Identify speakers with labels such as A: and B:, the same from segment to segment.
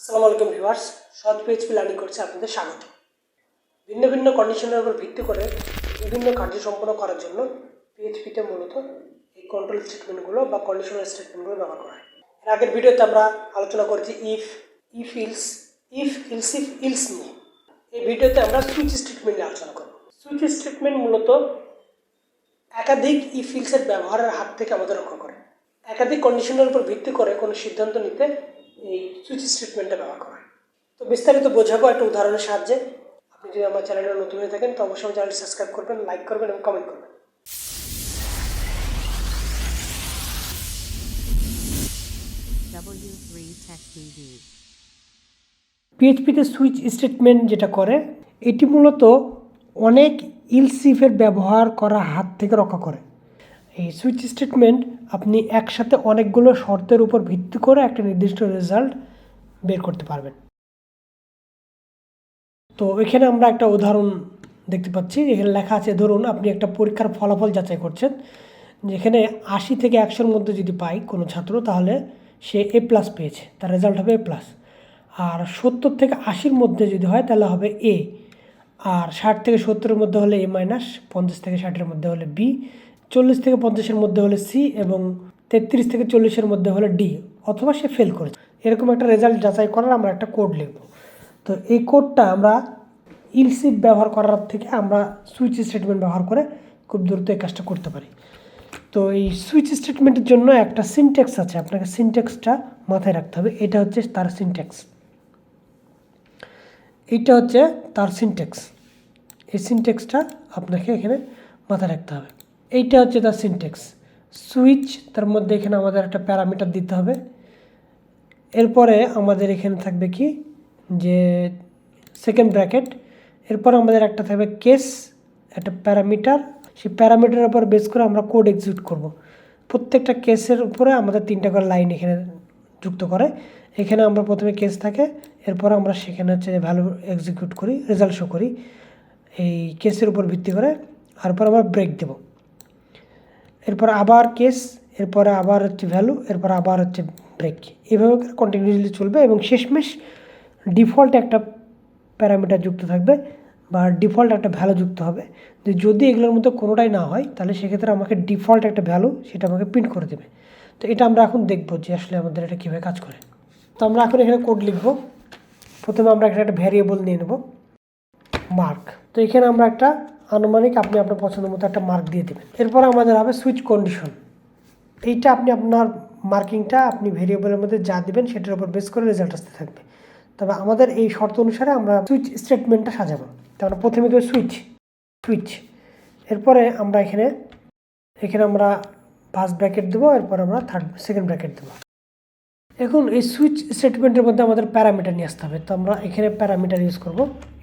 A: আসসালামু আলাইকুম ভিউয়ার্স, সহজ পিএইচপি লার্নিং কোর্সে আপনাদের স্বাগত। ভিন্ন ভিন্ন কন্ডিশনের উপর ভিত্তি করে বিভিন্ন কার্য সম্পন্ন করার জন্য পিএইচপিতে মূলত এই কন্ট্রোল স্টেটমেন্টগুলো বা কন্ডিশনাল স্টেটমেন্টগুলো ব্যবহার করা হয়। এর আগের ভিডিওতে আমরা আলোচনা করেছি ইফ ইলস নিয়ে। এই ভিডিওতে আমরা সুইচ স্টেটমেন্ট নিয়ে আলোচনা করব। সুইচ স্টেটমেন্ট মূলত একাধিক ইলসের ব্যবহারের হাত থেকে আমাদের রক্ষা করে। একাধিক কন্ডিশনের উপর ভিত্তি করে কোনো সিদ্ধান্ত নিতে এই সুইচ স্টেটমেন্টটা ব্যবহার করা হয়। তো বিস্তারিত বোঝাবো একটা উদাহরণের সাহায্যে। আপনি যদি আমার চ্যানেলে নতুন হয়ে থাকেন তো অবশ্যই আমার চ্যানেলটি সাবস্ক্রাইব করবেন, লাইক করবেন এবং কমেন্ট করবেন। পিএইচপিতে সুইচ স্টেটমেন্ট যেটা করে, এটি মূলত অনেক ইলসিফের ব্যবহার করা হাত থেকে রক্ষা করে। এই সুইচ স্টেটমেন্ট আপনি একসাথে অনেকগুলো শর্তের উপর ভিত্তি করে একটা নির্দিষ্ট রেজাল্ট বের করতে পারবেন। তো এখানে আমরা একটা উদাহরণ দেখতে পাচ্ছি। এখানে লেখা আছে, ধরুন আপনি একটা পরীক্ষার ফলাফল যাচাই করছেন, যেখানে 80 থেকে 100-র মধ্যে যদি পায় কোনো ছাত্র, তাহলে সে A+ পেয়েছে, তার রেজাল্ট হবে A+। আর 70 থেকে 80-র মধ্যে যদি হয় তাহলে হবে A, আর 60 থেকে 70-এর মধ্যে হলে A-, 50 থেকে 60-এর মধ্যে হলে B, 40 থেকে 50-এর মধ্যে হলে C এবং 33 থেকে 40-এর মধ্যে হলে D, অথবা সে ফেল করেছে। এরকম একটা রেজাল্ট যাচাই করার আমরা একটা কোড লিখব। তো এই কোডটা আমরা ইলসিফ ব্যবহার করার থেকে আমরা সুইচ স্টেটমেন্ট ব্যবহার করে খুব দ্রুত এই কাজটা করতে পারি। তো এই সুইচ স্টেটমেন্টের জন্য একটা সিনট্যাক্স আছে, আপনাকে সিনট্যাক্সটা মাথায় রাখতে হবে। এটা হচ্ছে তার সিনট্যাক্স, এইটা হচ্ছে তার সিনট্যাক্স। এই সিনট্যাক্সটা আপনাকে এখানে মাথায় রাখতে হবে। এইটা হচ্ছে তার সিনট্যাক্স। সুইচ, তার মধ্যে এখানে আমাদের একটা প্যারামিটার দিতে হবে। এরপরে আমাদের এখানে থাকবে কি, যে সেকেন্ড ব্র্যাকেট। এরপর আমাদের একটা থাকবে কেস, একটা প্যারামিটার। সেই প্যারামিটারের উপর বেস করে আমরা কোড এক্সিকিউট করব। প্রত্যেকটা কেসের উপরে আমাদের 3টা করে লাইন এখানে যুক্ত করে। এখানে আমরা প্রথমে কেস থাকে, এরপর আমরা সেখানে হচ্ছে ভ্যালু এক্সিকিউট করি, রেজাল্ট শো করি এই কেসের উপর ভিত্তি করে। তারপর আমরা ব্রেক দেব, এরপর আবার কেস, এরপরে আবার হচ্ছে ভ্যালু, এরপর আবার হচ্ছে ব্রেক। এইভাবে কন্টিনিউয়াসলি চলবে এবং শেষমেশ ডিফল্ট একটা প্যারামিটার যুক্ত থাকবে বা ডিফল্ট একটা ভ্যালু যুক্ত হবে। যদি এগুলোর মধ্যে কোনোটাই না হয়, তাহলে সেক্ষেত্রে আমাকে ডিফল্ট একটা ভ্যালু সেটা আমাকে প্রিন্ট করে দেবে। তো এটা আমরা এখন দেখব যে আসলে আমাদের এটা কীভাবে কাজ করে। তো আমরা এখন এখানে কোড লিখব। প্রথমে আমরা এখানে একটা ভ্যারিয়েবল নিয়ে নেব, মার্ক। তো এখানে আমরা একটা আনুমানিক, আপনি আপনার পছন্দ মতো একটা মার্ক দিয়ে দেবেন। এরপর আমাদের হবে সুইচ কন্ডিশন। এইটা আপনি আপনার মার্কিংটা আপনি ভেরিয়েবলের মধ্যে যা দেবেন সেটার উপর বেস করে রেজাল্ট আসতে থাকবে। তবে আমাদের এই শর্ত অনুসারে আমরা সুইচ স্টেটমেন্টটা সাজাবো। তারপরে প্রথমে দেবো সুইচ। এরপরে আমরা এখানে আমরা ফার্স্ট ব্র্যাকেট দেবো, এরপর আমরা সেকেন্ড ব্র্যাকেট দেবো। এখন এই সুইচ স্টেটমেন্টের মধ্যে আমাদের প্যারামিটার নিয়ে আসতে হবে। তো আমরা এখানে প্যারামিটার ইউজ করব।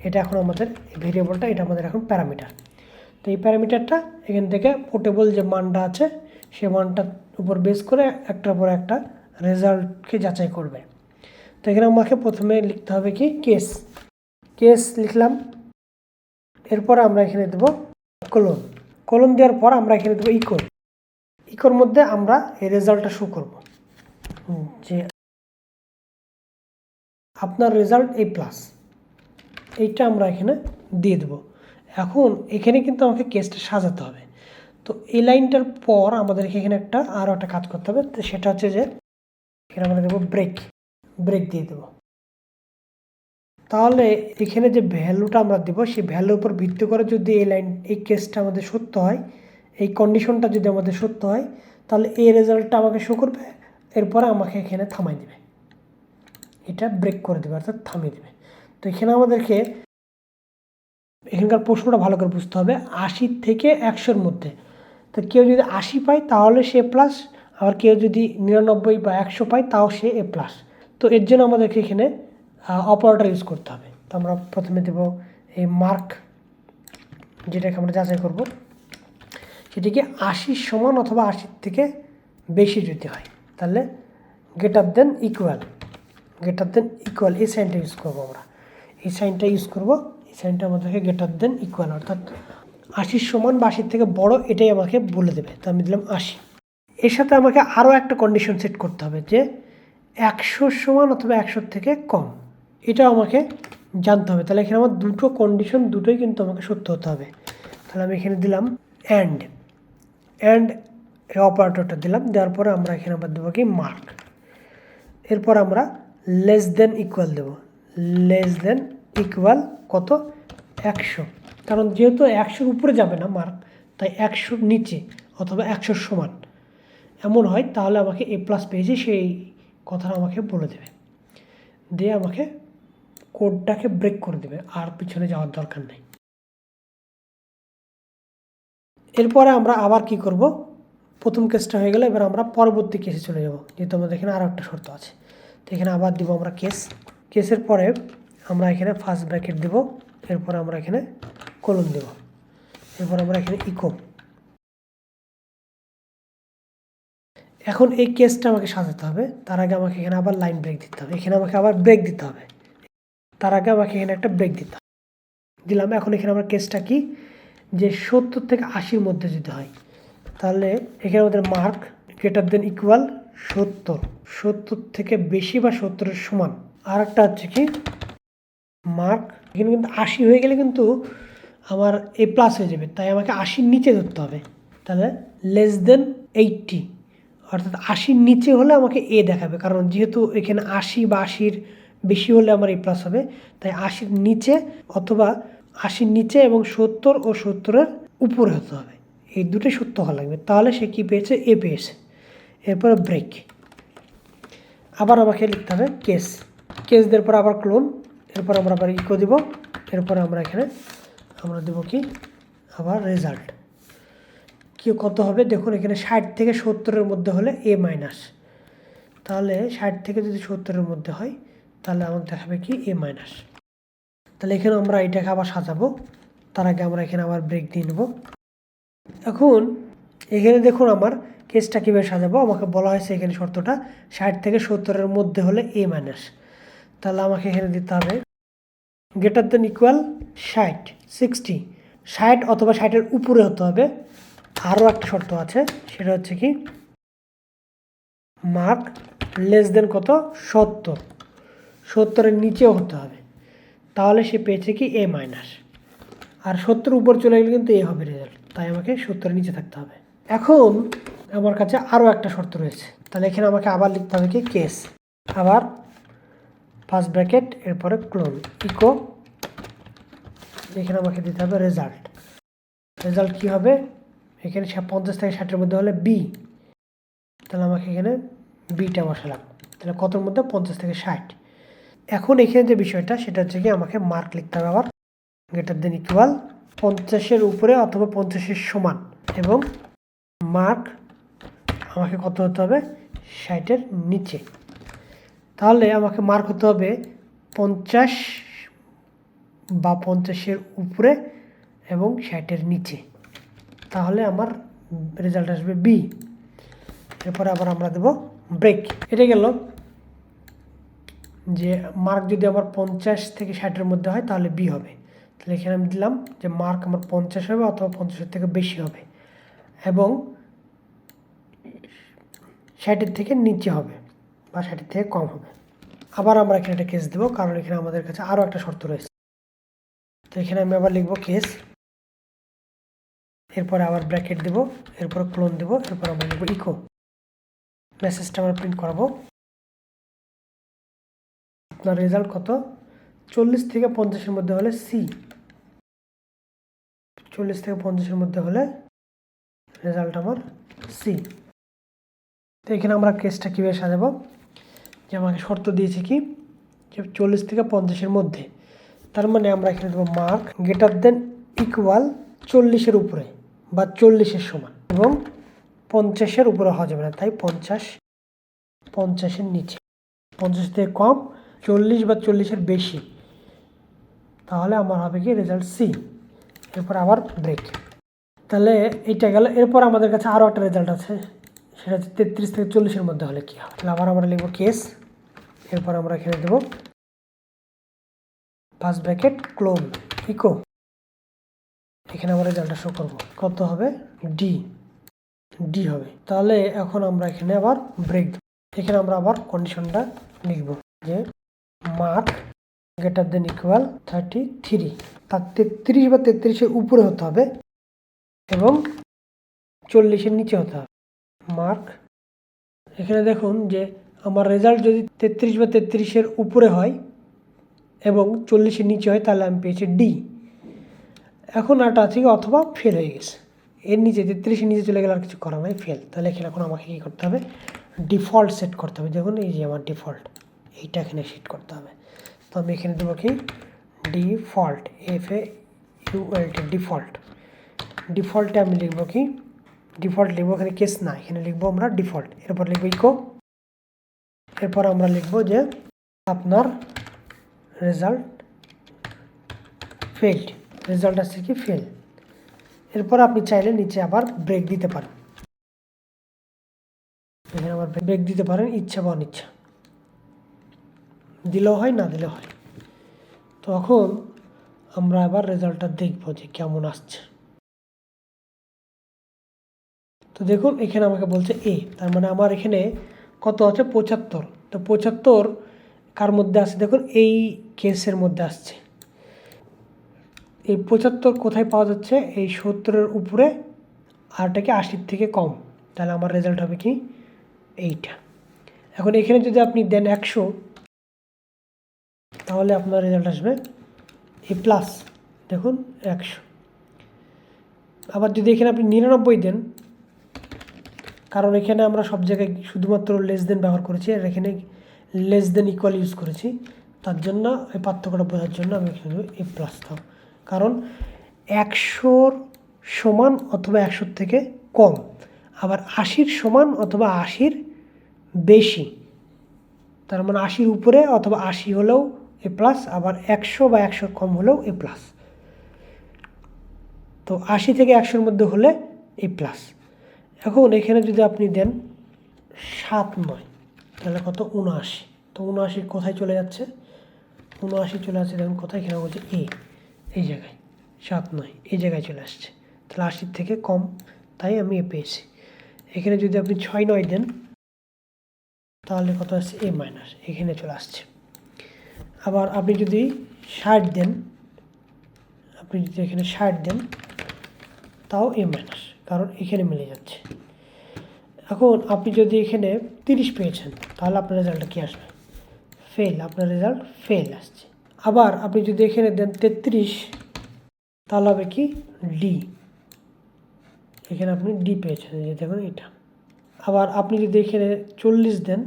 A: এটা এখন আমাদের ভেরিয়েবলটা, এটা আমাদের এখন প্যারামিটার। তো এই প্যারামিটারটা এখান থেকে পোর্টেবল যে মানটা আছে সেই মানটার উপর বেস করে একটার পর একটা রেজাল্টকে যাচাই করবে। তো এখানে আমাকে প্রথমে লিখতে হবে কি, কেস লিখলাম। এরপর আমরা এখানে দেবো কোলন দেওয়ার পর আমরা এখানে দেবো ইকোর মধ্যে আমরা এই রেজাল্টটা শো করব যে আপনার রেজাল্ট A+, এইটা আমরা এখানে দিয়ে দেবো। এখন এখানে কিন্তু আমাকে কেসটা সাজাতে হবে। তো এই লাইনটার পর আমাদেরকে এখানে আরও একটা কাজ করতে হবে। তো সেটা হচ্ছে যে এখানে আমরা দেবো ব্রেক দিয়ে দেবো। তাহলে এখানে যে ভ্যালুটা আমরা দেবো সেই ভ্যালুর উপর ভিত্তি করে যদি এই কেসটা আমাদের সত্য হয়, এই কন্ডিশনটা যদি আমাদের সত্য হয়, তাহলে এই রেজাল্টটা আমাকে শো করবে। এরপরে আমাকে এখানে থামাই দেবে, এটা ব্রেক করে দেবে, অর্থাৎ থামিয়ে দেবে। তো এখানে আমাদেরকে এখানকার প্রশ্নটা ভালো করে বুঝতে হবে। 80 থেকে 100-র মধ্যে, তো কেউ যদি 80 পায় তাহলে সে A+, আবার কেউ যদি 99 বা 100 পায় তাও সে A+। তো এর জন্য আমাদেরকে এখানে অপারেটর ইউজ করতে হবে। তো আমরা প্রথমে দেব এই মার্ক, যেটাকে আমরা যাচাই করব সেটিকে 80 সমান অথবা 80 থেকে বেশি যদি হয়, তাহলে গ্রেটার দেন ইকুয়াল এই সাইনটা ইউজ করবো। আমরা এই সাইনটা ইউজ করব। এই সাইনটা আমাদেরকে গ্রেটার দেন ইকুয়াল, অর্থাৎ 80 সমান বা 80 থেকে বড়, এটাই আমাকে বলে দেবে। তো আমি দিলাম 80। এর সাথে আমাকে আরও একটা কন্ডিশন সেট করতে হবে, যে 100 সমান অথবা 100 থেকে কম, এটাও আমাকে জানতে হবে। তাহলে এখানে আমার দুটো কন্ডিশন দুটোই কিন্তু আমাকে সত্য হতে হবে। তাহলে আমি এখানে দিলাম অ্যান্ড অপারেটরটা দিলাম, দেওয়ার পরে আমরা এখানে আবার দেবো কি মার্ক। এরপর আমরা লেস দেন ইকুয়াল দেব, লেস দেন ইকুয়াল কত 100, কারণ যেহেতু 100-র উপরে যাবে না মার্ক, তাই 100-র নিচে অথবা 100-র সমান এমন হয়, তাহলে আমাকে এ প্লাস পেয়েছি সেই কথাটা আমাকে বলে দেবে, দিয়ে আমাকে কোডটাকে ব্রেক করে দেবে, আর পিছনে যাওয়ার দরকার নেই। এরপরে আমরা আবার কি করব, প্রথম কেসটা হয়ে গেলে এবার আমরা পরবর্তী কেসে চলে যাব, যেহেতু আমাদের এখানে আরও একটা শর্ত আছে। তো এখানে আবার দিব আমরা কেসের পরে আমরা এখানে ফার্স্ট ব্র্যাকেট দেব, এরপর আমরা এখানে কোলন দেব, এরপর আমরা এখানে ইকো। এখন এই কেসটা আমাকে সাজাতে হবে, তার আগে আমাকে এখানে আবার লাইন ব্রেক দিতে হবে, এখানে আমাকে আবার ব্রেক দিতে হবে, তার আগে আমাকে এখানে একটা ব্রেক দিতে হবে, দিলাম। এখন এখানে আমার কেসটা কি, যে 70 থেকে 80-র মধ্যে যদি হয়, তাহলে এখানে আমাদের মার্ক গ্রেটার দেন ইকুয়াল 70 থেকে বেশি বা 70-এর সমান। আর একটা হচ্ছে কি মার্ক, এখানে কিন্তু 80 হয়ে গেলে কিন্তু আমার এ প্লাস হয়ে যাবে, তাই আমাকে 80-র নিচে ধরতে হবে। তাহলে লেস দেন 80, অর্থাৎ 80-র নিচে হলে আমাকে এ দেখাবে, কারণ যেহেতু এখানে 80 বা 80-র বেশি হলে আমার এ প্লাস হবে, তাই 80-র নিচে অথবা 80-র নিচে এবং 70 ও 70-এর উপরে হতে হবে, এই দুটোই সত্য হওয়া লাগবে, তাহলে সে কী পেয়েছে, এ পেয়েছে। এরপরে ব্রেক, আবার আমাকে লিখতে হবে কেস দেওয়ার পর আবার ক্লোন, এরপর আমরা আবার ইকো দিব, এরপরে আমরা এখানে আমরা দেবো কি আবার রেজাল্ট কি কত হবে, দেখুন এখানে 60 থেকে 70-এর মধ্যে হলে এ মাইনাস, তাহলে 60 থেকে যদি 70-এর মধ্যে হয় তাহলে আমাকে দেখাবে কি এ মাইনাস। তাহলে এখানে আমরা এটাকে আবার সাজাবো, তার আগে আমরা এখানে আবার ব্রেক দিয়ে নেব। এখন এখানে দেখুন আমার কেসটা কীভাবে সাজাবো, আমাকে বলা হয়েছে এখানে শর্তটা 60 থেকে 70-এর মধ্যে হলে এ মাইনাস, তাহলে আমাকে এখানে দিতে হবে গ্রেটার দেন ইকুয়াল 60 অথবা 60-এর উপরে হতে হবে। আরও একটা শর্ত আছে, সেটা হচ্ছে কি মার্ক লেস দেন কত 70-এর নিচেও হতে হবে, তাহলে সে পেয়েছে কি এ মাইনাস, আর 70-এর উপর চলে গেলে কিন্তু এ হবে রেজাল্ট, তাই আমাকে 70-এর নিচে থাকতে হবে। এখন আমার কাছে আরও একটা শর্ত রয়েছে, তাহলে এখানে আমাকে আবার লিখতে হবে কি কেস, আবার ফার্স্ট ব্র্যাকেট, এরপরে ক্লোন ইকো, এখানে আমাকে দিতে হবে রেজাল্ট কী হবে, এখানে 50 থেকে 60-এর মধ্যে হলে বি, তাহলে আমাকে এখানে বিটা বসালাম, তাহলে কতর মধ্যে 50 থেকে 60। এখন এখানে যে বিষয়টা সেটা হচ্ছে কি আমাকে মার্ক লিখতে হবে আবার গ্রেটার দেন ইকুয়াল 50-এর উপরে অথবা 50-এর সমান, এবং মার্ক আমাকে কত হতে হবে 60-এর নিচে, তাহলে আমাকে মার্ক হতে হবে 50 বা 50-এর উপরে এবং 60-এর নিচে, তাহলে আমার রেজাল্ট আসবে বি। এরপরে আবার আমরা দেব ব্রেক, এটা গেল যে মার্ক যদি আমার 50 থেকে 60-এর মধ্যে হয় তাহলে বি হবে, তাহলে এখানে আমি দিলাম যে মার্ক আমার 50 হবে অথবা 50-এর থেকে বেশি হবে এবং 60-এর থেকে নিচে হবে বা 60-এর থেকে কম হবে। আবার আমরা এখানে একটা কেস দেবো, কারণ এখানে আমাদের কাছে আরও একটা শর্ত রয়েছে, তো এখানে আমি আবার লিখবো কেস, এরপরে আবার ব্র্যাকেট দেবো, এরপর ক্লোন দেবো, এরপর আমরা লিখবো ইকো, মেসেজটা আমরা প্রিন্ট করাবো। আপনার রেজাল্ট কত 40 থেকে 50-এর মধ্যে হলে সি, 40 থেকে 50-এর মধ্যে হলে রেজাল্ট আমার সি। তো এখানে আমরা কেসটা কীভাবে সাজাবো, যে আমাকে শর্ত দিয়েছে কি যে 40 থেকে 50-এর মধ্যে, তার মানে আমরা এখানে দেবো মার্ক গ্রেটার দেন ইকুয়াল 40-এর উপরে বা 40-এর সমান, এবং 50-এর উপরে হওয়া যাবে না, তাই 50-এর নিচে, 50 থেকে কম, 40 বা 40-এর বেশি, তাহলে আমার হবে কি রেজাল্ট সি। এরপর আবার ব্রেক, তাহলে এইটা গেল। এরপর আমাদের কাছে আরও একটা রেজাল্ট আছে, সেটা হচ্ছে 33 থেকে 40-এর মধ্যে হলে কী হবে, তাহলে আবার আমরা লিখবো কেস, এরপর আমরা এখানে দেবো ফার্স্ট ব্র্যাকেট ক্লোন ইকো, এখানে আমরা রেজাল্টটা শো করবো, কত হবে ডি হবে। তাহলে এখন আমরা এখানে আবার ব্রেক এখানে আমরা আবার কন্ডিশনটা লিখব যে মার্ক গ্রেটার দেন ইকুয়াল 33, তার 33 বা 33-এর উপরে হতে হবে এবং 40-এর নিচে হতে হবে। মার্ক, এখানে দেখুন যে আমার রেজাল্ট যদি 33 বা 33-এর উপরে হয় এবং 40-এর নিচে হয় তাহলে আমি পেয়েছি ডি। এখন আরটা আছে অথবা ফেল হয়ে গেছে, এর নিচে 33-এর নিচে চলে গেলে আর কিছু করা নাই, ফেল। তাহলে এখানে এখন আমাকে কী করতে হবে, ডিফল্ট সেট করতে হবে। দেখুন এই যে আমার ডিফল্ট, এইটা এখানে সেট করতে হবে। তো আমি এখানে দেবো কি ডিফল্ট, FAULT, ডিফল্ট। ডিফল্টে আমি লিখবো কি ডিফল্ট লিখবো, এখানে কেস না, এখানে লিখবো আমরা ডিফল্ট। এরপর লিখবো ইকো, এরপর আমরা লিখবো যে আপনার রেজাল্ট ফেলড, রেজাল্ট আসছে কি ফেল। এরপর আপনি চাইলে নিচে আবার ব্রেক দিতে পারেন, এখানে আবার ব্রেক দিতে পারেন ইচ্ছা বা অনিচ্ছা, দিলেও হয় না দিলেও হয়। তখন আমরা আবার রেজাল্টটা দেখবো যে কেমন আসছে। তো দেখুন এখানে আমাকে বলছে এ, তার মানে আমার এখানে কত আছে 75। তো 75 কার মধ্যে আসছে, দেখুন এই কেসের মধ্যে আসছে। এই 75 কোথায় পাওয়া যাচ্ছে, এই 70-এর উপরে আরটাকে 80-র থেকে কম, তাহলে আমার রেজাল্ট হবে কি এইটা। এখন এখানে যদি আপনি দেন 100, তাহলে আপনার রেজাল্ট আসবে এ প্লাস, দেখুন 100। আবার যদি এখানে আপনি 99 দেন, কারণ এখানে আমরা সব জায়গায় শুধুমাত্র লেস দেন ব্যবহার করেছি আর এখানে লেস দেন ইকুয়াল ইউজ করেছি, তার জন্য এই পার্থক্যটা বোঝার জন্য আমি এখানে এ প্লাস দাও। কারণ 100-র সমান অথবা 100-র থেকে কম, আবার 80-র সমান অথবা 80-র বেশি, তার মানে 80-র উপরে অথবা 80 হলেও এ প্লাস, আবার 100 বা 100 কম হলেও এ প্লাস। তো 80 থেকে 100-র মধ্যে হলে এ প্লাস। এখন এখানে যদি আপনি দেন 79, তাহলে কত 79। তো 79 কোথায় চলে যাচ্ছে, 79 চলে আসছে দেখুন কোথায়, এখানে বলছে এই জায়গায় 79 এই জায়গায় চলে আসছে, তাহলে 80-র থেকে কম, তাই আমি এ পেয়েছি। এখানে যদি আপনি 69 দেন, তাহলে কত আসছে এ মাইনাস, এখানে চলে আসছে। আবার আপনি যদি 60 দেন, আপনি যদি এখানে 60 দেন, তাও এ মাইনাস, কারণ এখানে মিলে যাচ্ছে। এখন আপনি যদি এখানে 30 পেয়েছেন, তাহলে আপনার রেজাল্টটা কী আসবে, ফেল, আপনার রেজাল্ট ফেল আসছে। আবার আপনি যদি এখানে দেন 33, তাহলে হবে কি ডি, এখানে আপনি ডি পেয়েছেন, যে দেখুন এটা। আবার আপনি যদি এখানে 40 দেন,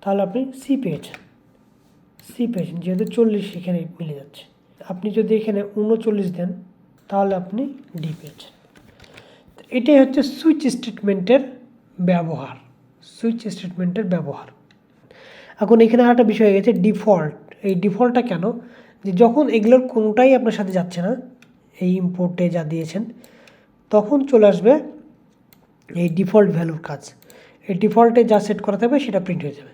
A: তাহলে আপনি সি পেয়েছেন, যেহেতু 40 এখানে মিলে যাচ্ছে। আপনি যদি এখানে 39 দেন, তাহলে আপনি ডি পেয়েছেন। এটাই হচ্ছে সুইচ স্টেটমেন্টের ব্যবহার, এখন এখানে আরেকটা বিষয় হয়ে গেছে ডিফল্ট। এই ডিফল্টটা কেন, যে যখন এগুলোর কোনোটাই আপনার সাথে যাচ্ছে না, এই ইম্পোর্টে যা দিয়েছেন, তখন চলে আসবে এই ডিফল্ট ভ্যালুর কাজ। এই ডিফল্টে যা সেট করা থাকবে সেটা প্রিন্ট হয়ে যাবে,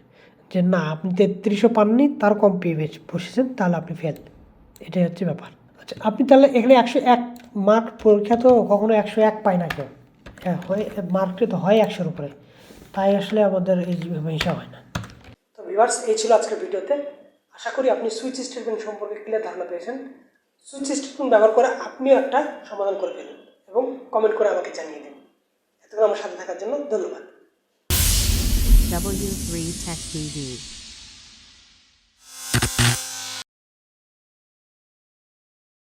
A: যে না আপনি 33-ও পাননি, তার কম পেয়ে বসেছেন, তাহলে আপনি ফেল। এটাই হচ্ছে ব্যাপার। আচ্ছা, আপনি তাহলে এখানে 101 মার্ক, পরীক্ষা তো কখনো 101 পায় না কেউ, হ্যাঁ হয় মার্কটা তো হয় 100-র উপরে, তাই আসলে আমাদের এইভাবে হিসাব হয় না। তো ভিউয়ার্স, এই ছিল আজকের ভিডিওতে। আশা করি আপনি সুইচ স্টেটমেন্ট সম্পর্কে ক্লিয়ার ধারণা পেয়েছেন। সুইচ স্টেটমেন্ট ব্যবহার করে আপনিও একটা সমাধান করে ফেলুন এবং কমেন্ট করে আমাকে জানিয়ে দিন। এতক্ষণ আমার সাথে থাকার জন্য ধন্যবাদ।
B: W3 Tech TV